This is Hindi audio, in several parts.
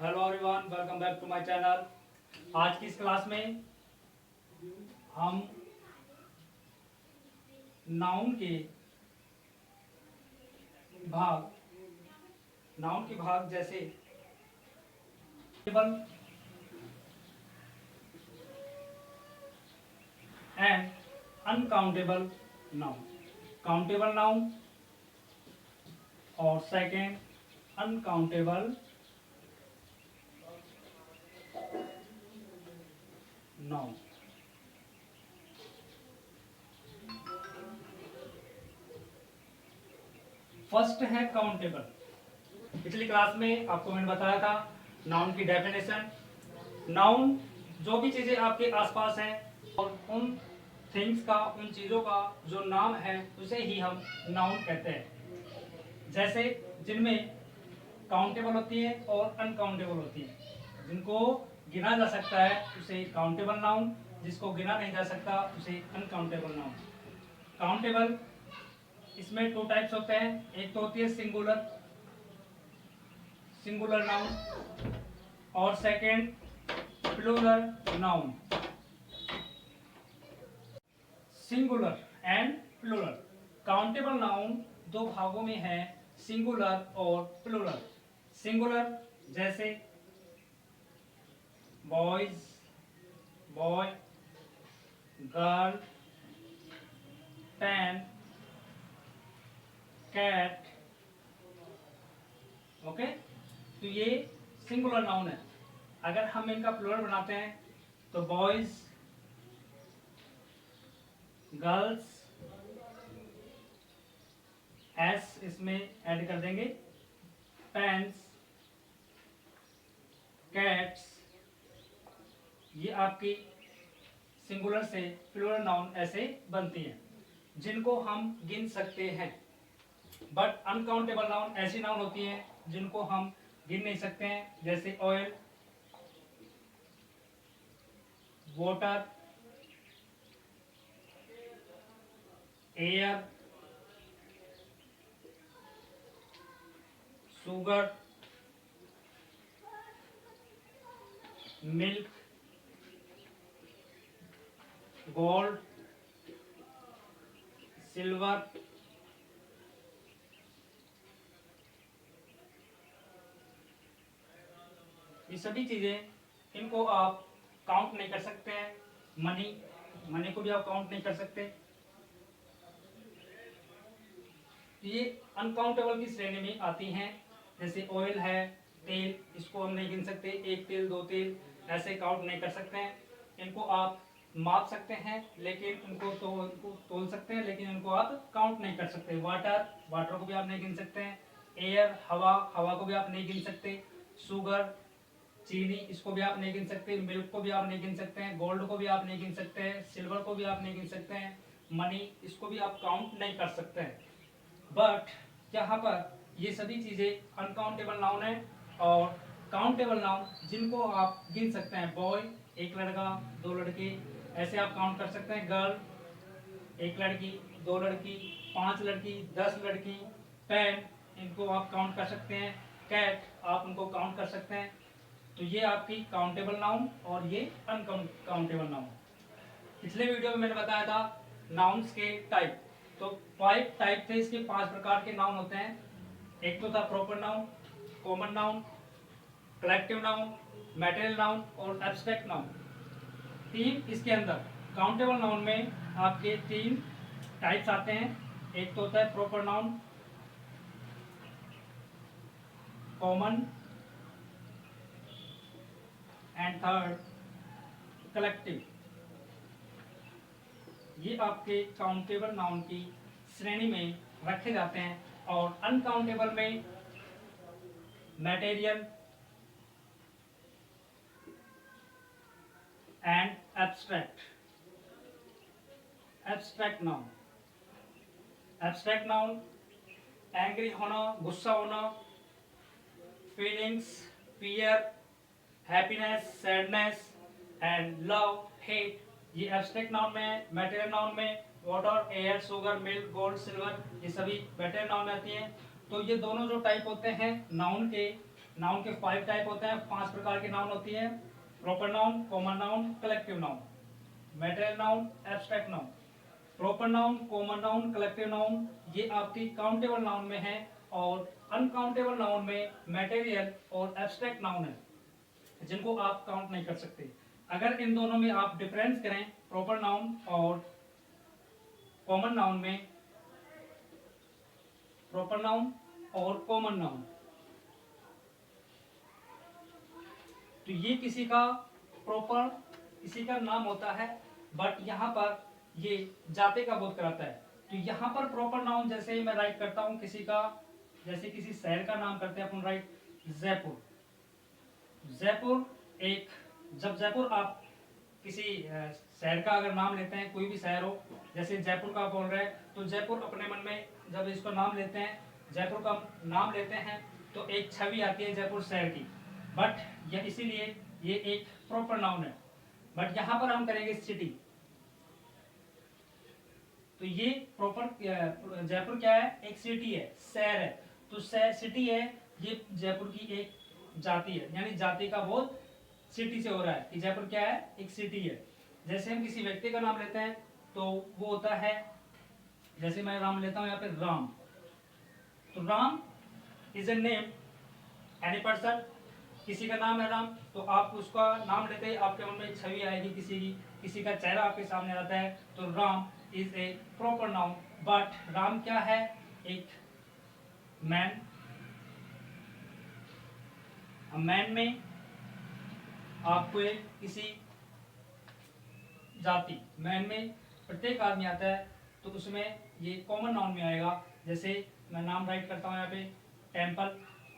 Hello everyone, welcome back to my channel. आज की इस क्लास में हम नाउन के भाग जैसे countable and uncountable noun, countable noun और सेकेंड अनकाउंटेबल नाउन। फर्स्ट है काउंटेबल। पिछली क्लास में आपको मैंने बताया था नाउन की डेफिनेशन। नाउन जो भी चीजें आपके आसपास हैं और उन थिंग्स का, उन चीजों का जो नाम है उसे ही हम नाउन कहते हैं। जैसे जिनमें काउंटेबल होती है और अनकाउंटेबल होती है। जिनको गिना जा सकता है उसे काउंटेबल नाउन, जिसको गिना नहीं जा सकता उसे अनकाउंटेबल नाउन। काउंटेबल इसमें टू टाइप्स होते हैं। एक तो होती है सिंगुलर नाउन और second plural noun. Singular and plural. Countable noun दो भागों में है, सिंगुलर और प्लूरल। सिंगुलर जैसे boys, boy, girl, pen, cat. Okay, तो ये सिंगुलर नाउन है। अगर हम इनका प्लूरल बनाते हैं तो बॉयज, गर्ल्स, एस इसमें ऐड कर देंगे, पेन्स, कैट्स। ये आपकी सिंगुलर से प्लूरल नाउन ऐसे बनती हैं जिनको हम गिन सकते हैं। बट अनकाउंटेबल नाउन ऐसी नाउन होती हैं जिनको हम गिन नहीं सकते हैं। जैसे oil, water, air, sugar, milk, gold, silver, ये सभी चीजें, इनको आप काउंट नहीं कर सकते हैं। मनी को भी आप काउंट नहीं कर सकते। ये अनकाउंटेबल की श्रेणी में आती हैं। जैसे ऑयल है, तेल, इसको हम नहीं गिन सकते। एक तेल, दो तेल ऐसे काउंट नहीं कर सकते हैं। इनको आप माप सकते हैं, लेकिन इनको तोल सकते हैं, लेकिन इनको आप काउंट नहीं कर सकते। वाटर को भी आप नहीं गिन सकते हैं। एयर, हवा को भी आप नहीं गिन सकते। शुगर, चीनी, इसको भी आप नहीं गिन सकते। मिल्क को भी आप नहीं गिन सकते हैं। गोल्ड को भी आप नहीं गिन सकते हैं। सिल्वर को भी आप नहीं गिन सकते हैं। मनी, इसको भी आप काउंट नहीं कर सकते हैं। बट यहाँ पर ये सभी चीजें अनकाउंटेबल नाउन है और काउंटेबल नाउन जिनको आप गिन सकते हैं। बॉय, एक लड़का, दो लड़के, ऐसे आप काउंट कर सकते हैं। गर्ल, एक लड़की, दो लड़की, पांच लड़की, 10 लड़की। पेन, इनको आप काउंट कर सकते हैं। कैट, आप उनको काउंट कर सकते हैं। तो ये आपकी काउंटेबल नाउन और ये अनकाउंटेबल नाउन। पिछले वीडियो में मैंने बताया था नाउन्स के टाइप। तो 5 टाइप थे इसके, 5 प्रकार के नाउन होते हैं। एक तो था proper noun, common noun, collective noun, material noun और एब्स्ट्रैक्ट नाउन। तीन इसके अंदर काउंटेबल नाउन में आपके 3 टाइप्स आते हैं। एक तो होता है proper noun, common and third collective. ये आपके काउंटेबल नाउन की श्रेणी में रखे जाते हैं। और अनकाउंटेबल में material and abstract noun. Abstract noun angry होना, गुस्सा होना, feelings, fear, happiness, sadness and love, hate, ये एब्स्ट्रैक्ट नाउन में है। मटेरियल नाउन में water, air, sugar, milk, gold, silver, ये सभी मटेरियल नाउन में आती हैं। तो ये दोनों जो टाइप होते हैं नाउन के, नाउन के 5 टाइप होते हैं, 5 प्रकार के नाउन होती हैं। Proper noun, common noun, collective noun, material noun, abstract noun. Proper noun, common noun, collective noun ये आपकी काउंटेबल नाउन में है, और अनकाउंटेबल नाउन में मैटेरियल और एब्स्ट्रैक्ट नाउन है जिनको आप काउंट नहीं कर सकते। अगर इन दोनों में आप डिफरेंस करें प्रॉपर नाउन और कॉमन नाउन में, प्रॉपर नाउन और कॉमन नाउन, तो ये किसी का प्रॉपर किसी का नाम होता है, बट यहाँ पर ये जाते का बोध कराता है। तो यहाँ पर प्रॉपर नाउन जैसे मैं राइट करता हूँ किसी का, जैसे किसी शहर का नाम करते हैं अपन राइट, जयपुर। जयपुर एक, जब जयपुर आप किसी शहर का अगर नाम लेते हैं, कोई भी शहर हो, जैसे जयपुर का बोल रहे हैं, तो जयपुर अपने मन में जब इसको नाम लेते हैं, जयपुर का नाम लेते हैं, तो एक छवि आती है जयपुर शहर की, बट यह इसीलिए ये एक प्रॉपर नाउन है। बट यहाँ पर हम करेंगे सिटी, तो ये प्रॉपर जयपुर क्या है, एक सिटी है, शहर है, तो सिटी है, ये जयपुर की एक जाति है, यानी जाति का बोध सिटी से हो रहा है कि जयपुर क्या है, एक सिटी है। जैसे हम किसी व्यक्ति का नाम लेते हैं तो वो होता है, जैसे मैं नाम लेता हूं यहाँ पे राम, तो Ram is a name, any person, किसी का नाम है राम, तो आप उसका नाम लेते ही आपके मन में एक छवि आएगी किसी की, किसी का चेहरा आपके सामने आता है, तो Ram is a proper noun. But Ram क्या है, एक मैन, मैन में आपको किसी जाति, मैन में प्रत्येक आदमी आता है, तो उसमें ये कॉमन नाउन में आएगा। जैसे मैं नाम राइट करता हूँ यहाँ पे टेम्पल,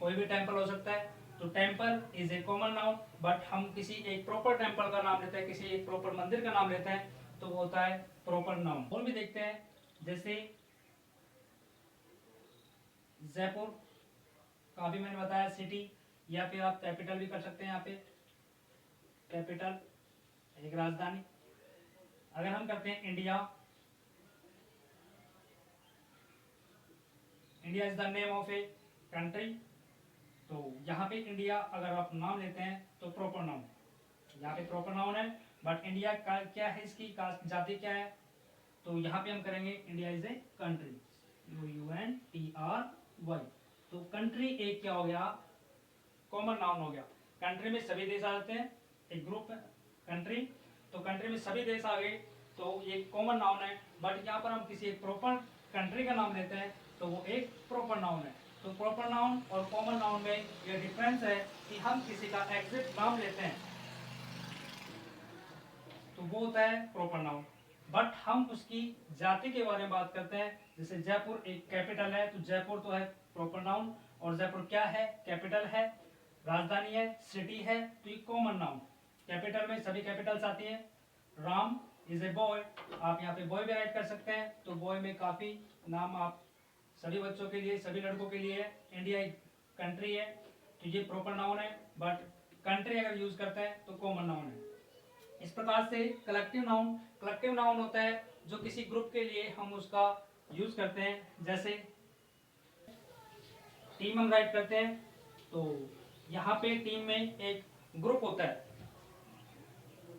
कोई भी टेम्पल हो सकता है, तो temple is a common noun, but हम किसी एक प्रॉपर टेम्पल का नाम लेते हैं, किसी एक प्रॉपर मंदिर का नाम लेते हैं, तो वो होता है प्रॉपर नाउन। और भी देखते हैं, जैसे जयपुर का भी मैंने बताया सिटी, या फिर आप कैपिटल भी कर सकते हैं, यहाँ पे कैपिटल एक राजधानी। अगर हम करते हैं India, India is the name of a country, तो यहाँ पे इंडिया अगर आप नाम लेते हैं तो प्रॉपर नाउन, यहाँ पे प्रॉपर नाउन है, बट इंडिया का क्या है, इसकी जाति क्या है, तो यहाँ पे हम करेंगे India is a country, UNTRY। तो कंट्री एक क्या हो गया, कॉमन नाउन हो गया। कंट्री में सभी देश आ जाते हैं, एक ग्रुप है कंट्री, तो कंट्री में सभी देश आ गए, तो ये कॉमन नाउन है। बट यहाँ पर हम किसी एक प्रॉपर कंट्री का नाम लेते हैं, तो वो एक प्रॉपर नाउन है। तो प्रॉपर नाउन और कॉमन नाउन में ये डिफरेंस है कि हम किसी का एग्जैक्ट नाम लेते हैं तो वो होता है प्रॉपर नाउन, बट हम उसकी जाति के बारे में बात करते हैं। जैसे जयपुर एक कैपिटल है, तो जयपुर तो है प्रॉपर नाउन, और जयपुर क्या है, कैपिटल है, राजधानी है, सिटी है, तो ये कॉमन नाउन। कैपिटल में सभी कैपिटल्स आती है। राम इज ए बॉय, आप यहाँ पे बॉय भी राइट कर सकते हैं, तो बॉय में काफी नाम आप सभी बच्चों के लिए, सभी लड़कों के लिए है। इंडिया एक कंट्री है, तो ये प्रॉपर नाउन है, बट कंट्री अगर यूज करते हैं तो कॉमन नाउन है। इस प्रकार से कलेक्टिव नाउन होता है जो किसी ग्रुप के लिए हम उसका यूज करते हैं। जैसे टीम हम राइट करते हैं, तो यहाँ पे टीम में एक ग्रुप होता है,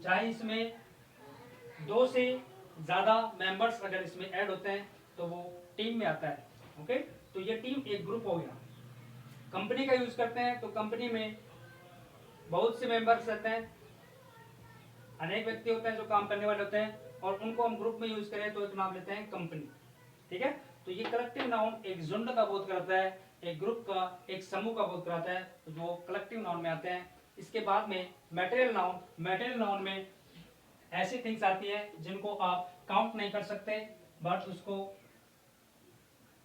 चाहे इसमें 2 से ज्यादा मेंबर्स अगर इसमें ऐड होते हैं तो वो टीम में आता है। ओके, तो ये टीम एक ग्रुप हो गया। कंपनी का यूज करते हैं, तो कंपनी में बहुत से मेंबर्स रहते हैं, अनेक व्यक्ति होते हैं जो काम करने वाले होते हैं, और उनको हम ग्रुप में यूज करें तो एक नाम लेते हैं कंपनी। ठीक है, तो ये कलेक्टिव नाउन एक झुंड का बोध करता है, एक ग्रुप का, एक समूह का बोध कराता है, जो कलेक्टिव नाउन में आते हैं। इसके बाद में मैटेरियल नाउन में ऐसी थिंग्स आती है जिनको आप काउंट नहीं कर सकते, बट उसको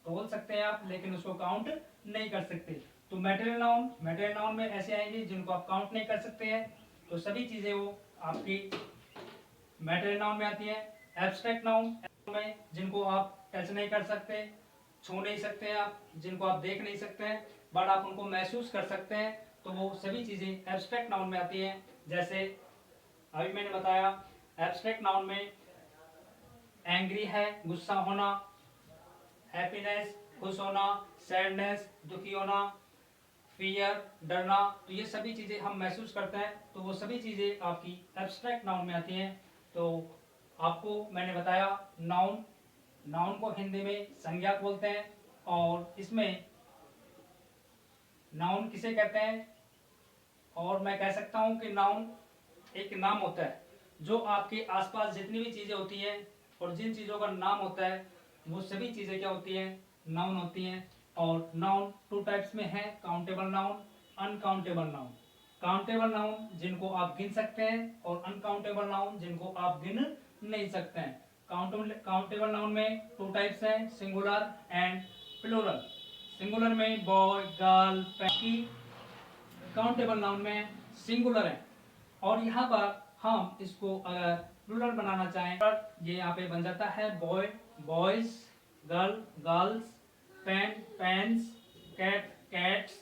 तोल सकते हैं आप, लेकिन उसको काउंट नहीं कर सकते। तो मैटेरियल नाउन में ऐसे आएंगे जिनको आप काउंट नहीं कर सकते हैं, तो सभी चीजें वो आपकी मैटेरियल नाउन में आती है। एब्स्ट्रैक्ट नाउन में जिनको आप टच नहीं कर सकते, छू नहीं सकते हैं आप, जिनको आप देख नहीं सकते हैं, बट आप उनको महसूस कर सकते हैं, तो वो सभी चीजें एब्स्ट्रैक्ट नाउन में आती हैं। जैसे अभी मैंने बताया, एब्स्ट्रैक्ट नाउन में एंग्री है गुस्सा होना, हैप्पीनेस खुश होना, सैडनेस दुखी होना, फियर, डरना, तो ये सभी चीज़ें हम महसूस करते हैं, तो वो सभी चीज़ें आपकी एब्स्ट्रैक्ट नाउन में आती हैं। तो आपको मैंने बताया नाउन, नाउन को हिंदी में संज्ञा बोलते हैं, और इसमें नाउन किसे कहते हैं, और मैं कह सकता हूं कि नाउन एक नाम होता है जो आपके आसपास जितनी भी चीज़ें होती हैं और जिन चीज़ों का नाम होता है वो सभी चीज़ें क्या होती हैं, नाउन होती हैं। और नाउन टू टाइप्स में है, countable noun, uncountable noun. Countable noun जिनको आप गिन सकते हैं और अनकाउंटेबल नाउन जिनको आप गिन नहीं सकते हैं। काउंटेबल नाउन में टू टाइप्स हैं, सिंगुलर एंड प्लूरल। सिंगुलर में बॉय, गर्ल, पैकी, काउंटेबल नाउन में सिंगुलर है। और यहाँ पर हम इसको अगर प्लूरल बनाना चाहें, ये यहाँ पे बन जाता है boy, boys, girl, girls, pen, pens, cat, cats,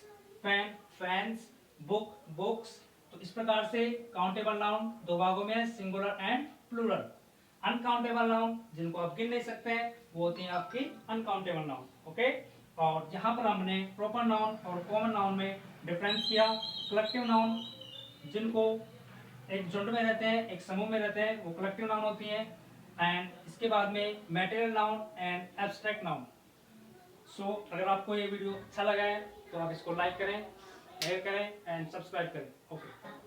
fan, fans, book, books. तो इस प्रकार से काउंटेबल नाउन दो भागों में है, singular and plural. Uncountable noun जिनको आप गिन नहीं सकते हैं वो होती हैं आपकी अनकाउंटेबल नाउन। ओके, और यहाँ पर हमने प्रॉपर नाउन और कॉमन नाउन में डिफरेंस किया। कलेक्टिव नाउन जिनको एक झुंड में रहते हैं, एक समूह में रहते हैं, वो कलेक्टिव नाउन होती हैं। एंड इसके बाद में material noun and abstract noun. So अगर आपको ये वीडियो अच्छा लगा है तो आप इसको लाइक करें, शेयर करें एंड सब्सक्राइब करें। ओके।